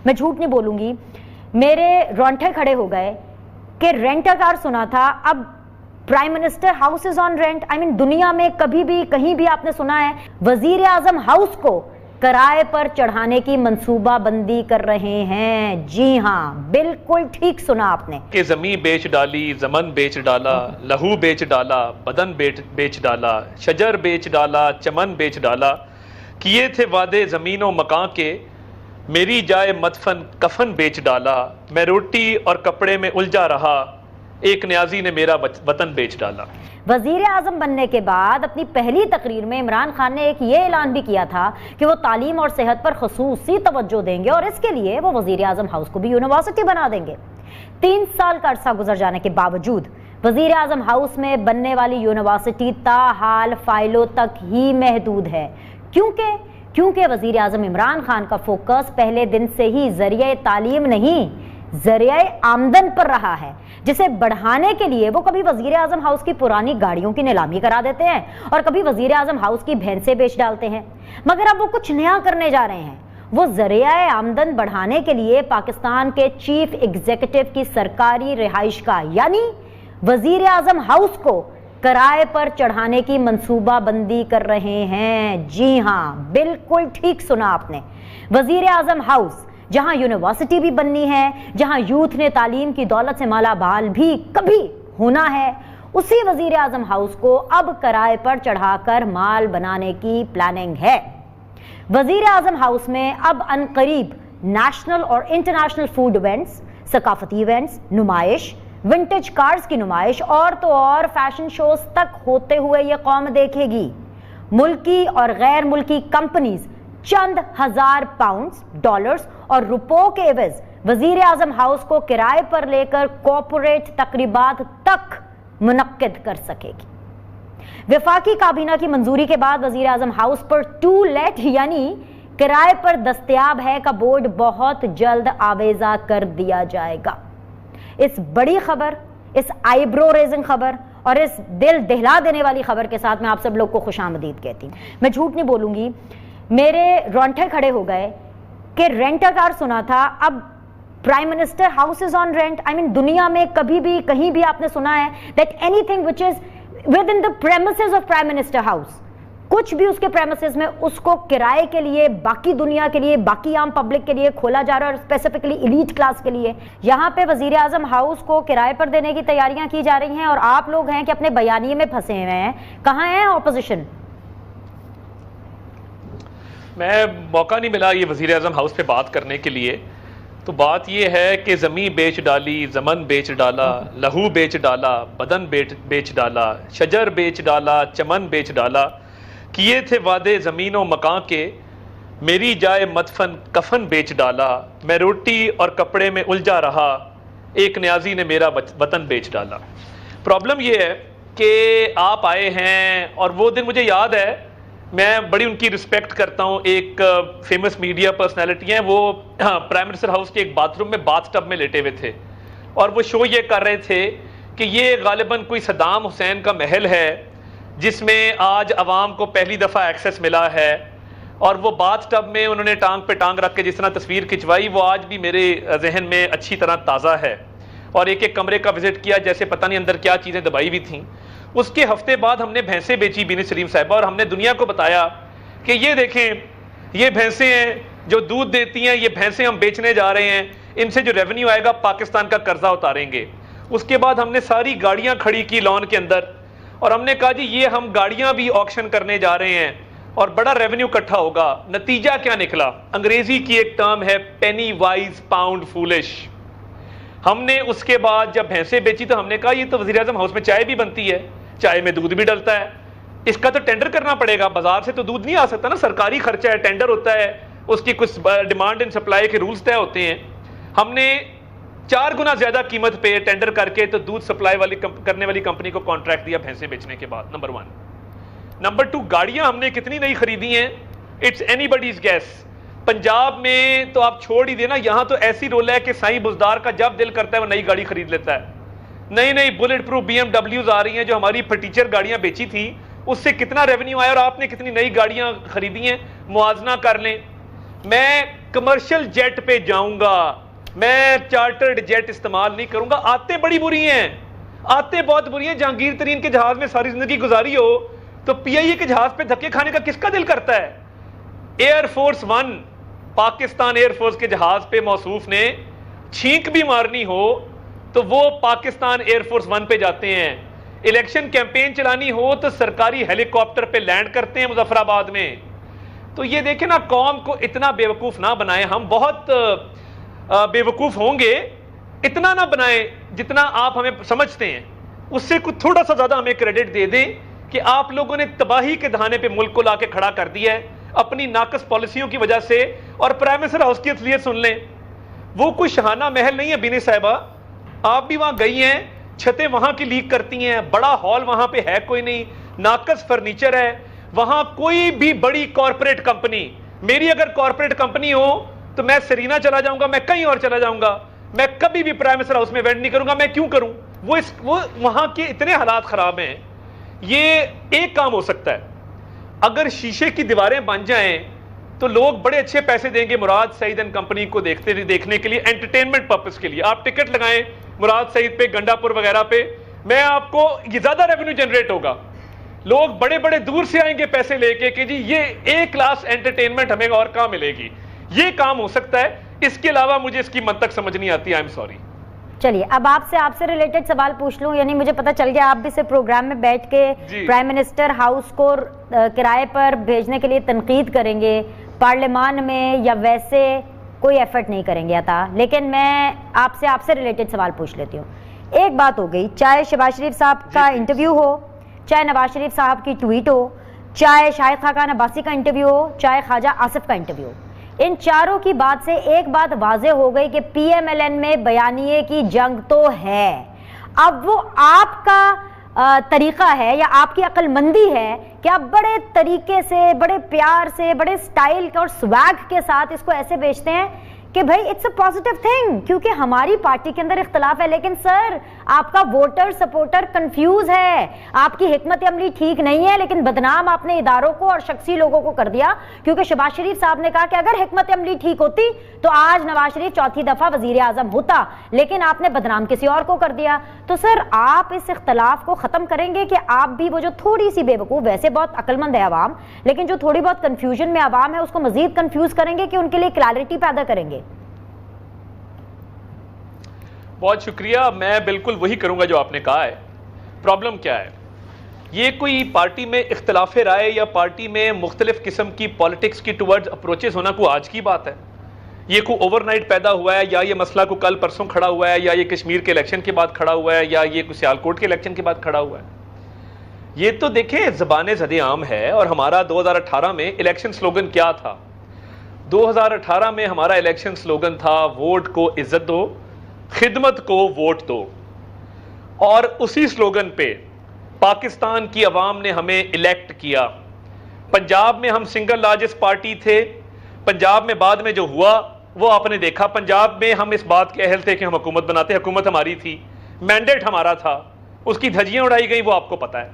میں جھوٹ نہیں بولوں گی، میرے رونٹے کھڑے ہو گئے کہ رینٹ کار سنا تھا، اب prime minister house is on rent. I mean دنیا میں کبھی بھی کہیں بھی آپ نے سنا ہے وزیر اعظم ہاؤس کو کرائے پر چڑھانے کی منصوبہ بندی کر رہے ہیں؟ جی ہاں، بالکل ٹھیک سنا آپ نے کہ زمین بیچ ڈالی، زمن بیچ ڈالا، لہو بیچ ڈالا، بدن بیچ ڈالا، شجر بیچ ڈالا، چمن بیچ ڈالا، کیے تھے وعدے زمین و مکان کے، میری جائے مدفن کفن بیچ ڈالا، میں روٹی اور کپڑے میں الجھا رہا، ایک نیازی نے میرا وطن بیچ ڈالا. وزیر اعظم بننے کے بعد اپنی پہلی تقریر میں عمران خان نے ایک یہ اعلان بھی کیا تھا کہ وہ تعلیم اور صحت پر خصوصی توجہ دیں گے اور اس کے لیے وہ وزیر اعظم ہاؤس کو بھی یونیورسٹی بنا دیں گے. 3 سال کا عرصہ گزر جانے کے باوجود وزیر اعظم ہاؤس میں بننے والی یونیورسٹی تاحال فائلوں تک ہی محدود ہے. کیونکہ وزیر اعظم عمران خان کا فوکس پہلے دن سے ہی ذریعہ تعلیم نہیں، ذریعہ آمدن پر رہا ہے، جسے بڑھانے کے لیے وہ کبھی وزیر اعظم ہاؤس کی پرانی گاڑیوں کی نیلامی کرا دیتے ہیں اور کبھی وزیر اعظم ہاؤس کی بھینسیں بیچ ڈالتے ہیں. مگر اب وہ کچھ نیا کرنے جا رہے ہیں. وہ ذریعہ آمدن بڑھانے کے لیے پاکستان کے چیف ایگزیکٹو کی سرکاری رہائش کا یعنی وزیر اعظم ہاؤس کو کرائے پر چڑھانے کی منصوبہ بندی کر رہے ہیں. جی ہاں، بالکل ٹھیک سنا آپ نے. وزیر اعظم ہاؤس جہاں یونیورسٹی بھی بننی ہے، جہاں یوتھ نے تعلیم کی دولت سے مالا مال بھی کبھی ہونا ہے، اسی وزیر اعظم ہاؤس کو اب کرائے پر چڑھا کر مال بنانے کی پلاننگ ہے. وزیر اعظم ہاؤس میں اب عنقریب نیشنل اور انٹرنیشنل فوڈ ایونٹس، ثقافتی ایونٹس، نمائش، ونٹیج کارز کی نمائش اور تو اور فیشن شوز تک ہوتے ہوئے یہ قوم دیکھے گی. ملکی اور غیر ملکی کمپنیز چند ہزار پاؤنڈز، ڈالرز اور روپوں کے عوض وزیر اعظم ہاؤس کو کرائے پر لے کر کارپوریٹ تقریبات تک منعقد کر سکے گی. وفاقی کابینہ کی منظوری کے بعد وزیر اعظم ہاؤس پر ٹو لیٹ یعنی کرائے پر دستیاب ہے کا بورڈ بہت جلد آویزہ کر دیا جائے گا. اس بڑی خبر، اس آئی برو ریزنگ خبر اور اس دل دہلا دینے والی خبر کے ساتھ میں آپ سب لوگ کو خوش آمدید کہتی ہوں. میں جھوٹ نہیں بولوں گی، میرے رونٹے کھڑے ہو گئے کہ رینٹ کار سنا تھا، اب prime minister house is on rent. I mean دنیا میں کبھی بھی کہیں بھی آپ نے سنا ہے that any thing which is with in the premises of prime minister house, کچھ بھی اس کے پریمسز میں اس کو کرائے کے لیے باقی دنیا کے لیے، باقی عام پبلک کے لیے کھولا جا رہا ہے اور اسپیسیفکلی ایلیٹ کلاس کے لیے. یہاں پہ وزیر اعظم ہاؤس کو کرائے پر دینے کی تیاریاں کی جا رہی ہیں اور آپ لوگ ہیں کہ اپنے بیانیے میں پھنسے ہوئے ہیں. کہاں ہے اپوزیشن؟ میں موقع نہیں ملا یہ وزیر اعظم ہاؤس پہ بات کرنے کے لیے. تو بات یہ ہے کہ زمین بیچ ڈالی، زمن بیچ ڈالا، لہو بیچ ڈالا، بدن بیچ ڈالا، شجر بیچ ڈالا، چمن بیچ ڈالا، کیے تھے وعدے زمین و مکان کے، میری جائے مدفن کفن بیچ ڈالا، میں روٹی اور کپڑے میں الجھا رہا، ایک نیازی نے میرا وطن بیچ ڈالا. پرابلم یہ ہے کہ آپ آئے ہیں اور وہ دن مجھے یاد ہے، میں بڑی ان کی رسپیکٹ کرتا ہوں، ایک فیمس میڈیا پرسنالٹی ہیں، وہ پرائم منسٹر ہاؤس کے ایک باتھ روم میں باتھ ٹب میں لیٹے ہوئے تھے اور وہ شو یہ کر رہے تھے کہ یہ غالباً کوئی صدام حسین کا محل ہے جس میں آج عوام کو پہلی دفعہ ایکسیس ملا ہے. اور وہ باتھ ٹب میں انہوں نے ٹانگ پہ ٹانگ رکھ کے جس طرح تصویر کھنچوائی وہ آج بھی میرے ذہن میں اچھی طرح تازہ ہے. اور ایک ایک کمرے کا وزٹ کیا جیسے پتہ نہیں اندر کیا چیزیں دبائی ہوئی تھیں. اس کے ہفتے بعد ہم نے بھینسیں بیچی بینی سلیم صاحبہ، اور ہم نے دنیا کو بتایا کہ یہ دیکھیں یہ بھینسیں ہیں جو دودھ دیتی ہیں، یہ بھینسیں ہم بیچنے جا رہے ہیں، ان سے جو ریونیو آئے گا پاکستان کا قرضہ اتاریں گے. اس کے بعد ہم نے ساری گاڑیاں کھڑی کی لان کے اندر اور ہم نے کہا جی یہ ہم گاڑیاں بھی آکشن کرنے جا رہے ہیں اور بڑا ریونیو اکٹھا ہوگا. نتیجہ کیا نکلا؟ انگریزی کی ایک ٹرم ہے پینی وائز پاؤنڈ فولش. ہم نے اس کے بعد جب بھینسیں بیچی تو ہم نے کہا یہ تو وزیر اعظم ہاؤس میں چائے بھی بنتی ہے، چائے میں دودھ بھی ڈلتا ہے، اس کا تو ٹینڈر کرنا پڑے گا، بازار سے تو دودھ نہیں آ سکتا نا، سرکاری خرچہ ہے، ٹینڈر ہوتا ہے، اس کی کچھ ڈیمانڈ اینڈ سپلائی کے رولز طے ہوتے ہیں. ہم نے 4 گنا زیادہ قیمت پہ ٹینڈر کر کے تو دودھ سپلائی کرنے والی کمپنی کو کانٹریکٹ دیا بھینسیں بیچنے کے بعد. نمبر 1. نمبر 2، گاڑیاں ہم نے کتنی نئی خریدی ہیں، it's anybody's guess. Punjab میں تو آپ چھوڑ ہی دینا، یہاں تو ایسی رول ہے کہ سائیں بزدار کا جب دل کرتا ہے وہ نئی گاڑی خرید لیتا ہے. نئی بلٹ پروف BMW آ رہی ہیں جو ہماری فرٹیچر گاڑیاں بیچی تھیں اس سے کتنا ریونیو آیا اور آپ نے کتنی نئی گاڑیاں خریدی ہیں، موازنہ کر لیں. میں کمرشل جیٹ پہ جاؤں گا, میں چارٹرڈ جیٹ استعمال نہیں کروں گا. آتے بڑی بری ہیں, آتے بہت بری ہیں. جہانگیر ترین کے جہاز میں ساری زندگی گزاری ہو تو پی آئی اے کے جہاز پہ دھکے کھانے کا کس کا دل کرتا ہے؟ Air force one, Pakistan air force کے جہاز پہ موصوف نے چھینک بھی مارنی ہو تو وہ پاکستان ایئر فورس ون پہ جاتے ہیں. الیکشن کیمپین چلانی ہو تو سرکاری ہیلی کاپٹر پہ لینڈ کرتے ہیں مظفر آباد میں. تو یہ دیکھیں نا, قوم کو اتنا بیوقوف نہ بنائیں. ہم بہت بیوقوف ہوں گے, اتنا نہ بنائیں جتنا آپ ہمیں سمجھتے ہیں. اس سے کچھ تھوڑا سا زیادہ ہمیں کریڈٹ دے دیں کہ آپ لوگوں نے تباہی کے دہانے پہ ملک کو لا کے کھڑا کر دیا ہے اپنی ناقص پالیسیوں کی وجہ سے. اور پرائم منسٹر ہاؤس کی اصلیت سن لیں, وہ کوئی شہانہ محل نہیں ہے بینی صاحبہ. آپ بھی وہاں گئی ہیں, چھتیں وہاں کی لیک کرتی ہیں, بڑا ہال وہاں پہ ہے کوئی نہیں, ناقص فرنیچر ہے وہاں. کوئی بھی بڑی کارپوریٹ کمپنی, میری اگر کارپوریٹ کمپنی ہو تو میں سرینا چلا جاؤں گا, میں کہیں اور چلا جاؤں گا, میں کبھی بھی پرائم منسٹر ہاؤس میں ایونٹ نہیں کروں گا. میں کیوں کروں؟ وہ وہاں کے اتنے حالات خراب ہیں. یہ ایک کام ہو سکتا ہے, اگر شیشے کی دیواریں بن جائیں تو لوگ بڑے اچھے پیسے دیں گے مراد سعید اینڈ کمپنی کو دیکھنے کے لیے, انٹرٹینمنٹ پرپس کے لیے. آپ ٹکٹ لگائیں مراد سعید پہ, گنڈا پور وغیرہ پہ, میں آپ کو یہ زیادہ ریونیو جنریٹ ہوگا. لوگ بڑے بڑے دور سے آئیں گے پیسے لے کے کہ جی یہ ایک کلاس انٹرٹینمنٹ ہمیں اور کہاں ملے گی. یہ کام ہو سکتا ہے. اس کے علاوہ مجھے اس کی منطق سمجھ نہیں آتی. I am sorry. چلیے اب آپ سے ریلیٹڈ سوال پوچھ لوں. یعنی مجھے پتا چل گیا آپ بھی صرف پروگرام میں بیٹھ کے پرائم منسٹر ہاؤس کو کرائے پر بھیجنے کے لیے تنقید کریں گے, پارلیمان میں یا ویسے کوئی ایفرٹ نہیں کریں گے عطا. لیکن میں آپ سے ریلیٹڈ سوال پوچھ لیتی ہوں. ایک بات ہو گئی, چاہے شہباز شریف صاحب کا انٹرویو ہو, چاہے نواز شریف صاحب کی ٹویٹ ہو, چاہے شاہد خاقان عباسی کا انٹرویو ہو, چاہے خواجہ آصف کا انٹرویو ہو, ان چاروں کی بات سے ایک بات واضح ہو گئی کہ پی ایم ایل این میں بیانیے کی جنگ تو ہے. اب وہ آپ کا طریقہ ہے یا آپ کی عقل مندی ہے کہ آپ بڑے طریقے سے, بڑے پیار سے, بڑے سٹائل اور سویگ کے ساتھ اس کو ایسے بیچتے ہیں کہ بھائی اٹس اے پازیٹیو تھنگ کیونکہ ہماری پارٹی کے اندر اختلاف ہے. لیکن سر آپ کا ووٹر سپورٹر کنفیوز ہے, آپ کی حکمت عملی ٹھیک نہیں ہے, لیکن بدنام آپ نے اداروں کو اور شخصی لوگوں کو کر دیا. کیونکہ شہباز شریف صاحب نے کہا کہ اگر حکمت عملی ٹھیک ہوتی تو آج نواز شریف چوتھی دفعہ وزیر اعظم ہوتا, لیکن آپ نے بدنام کسی اور کو کر دیا. تو سر آپ اس اختلاف کو ختم کریں گے کہ آپ بھی وہ جو تھوڑی سی بے وقوف, ویسے بہت عقل مند ہے عوام, لیکن جو تھوڑی بہت کنفیوژن میں عوام ہے اس کو مزید کنفیوز کریں گے کہ ان کے لیے کلیئرٹی پیدا کریں گے؟ بہت شکریہ. میں بالکل وہی کروں گا جو آپ نے کہا ہے. پرابلم کیا ہے؟ یہ کوئی پارٹی میں اختلاف رائے یا پارٹی میں مختلف قسم کی پالیٹکس کی ٹورڈز اپروچز ہونا کوئی آج کی بات ہے؟ یہ کوئی اوور نائٹ پیدا ہوا ہے, یا یہ مسئلہ کو کل پرسوں کھڑا ہوا ہے, یا یہ کشمیر کے الیکشن کے بعد کھڑا ہوا ہے, یا یہ کوئی سیالکوٹ کے الیکشن کے بعد کھڑا ہوا ہے؟ یہ تو دیکھیں زبان زد عام ہے. اور ہمارا 2018 میں الیکشن سلوگن کیا تھا؟ 2018 میں ہمارا الیکشن سلوگن تھا ووٹ کو عزت دو, خدمت کو ووٹ دو. اور اسی سلوگن پہ پاکستان کی عوام نے ہمیں الیکٹ کیا. پنجاب میں ہم سنگل لارجسٹ پارٹی تھے. پنجاب میں بعد میں جو ہوا وہ آپ نے دیکھا. پنجاب میں ہم اس بات کے اہل تھے کہ ہم حکومت بناتے, حکومت ہماری تھی, مینڈیٹ ہمارا تھا, اس کی دھجیاں اڑائی گئیں وہ آپ کو پتا ہے.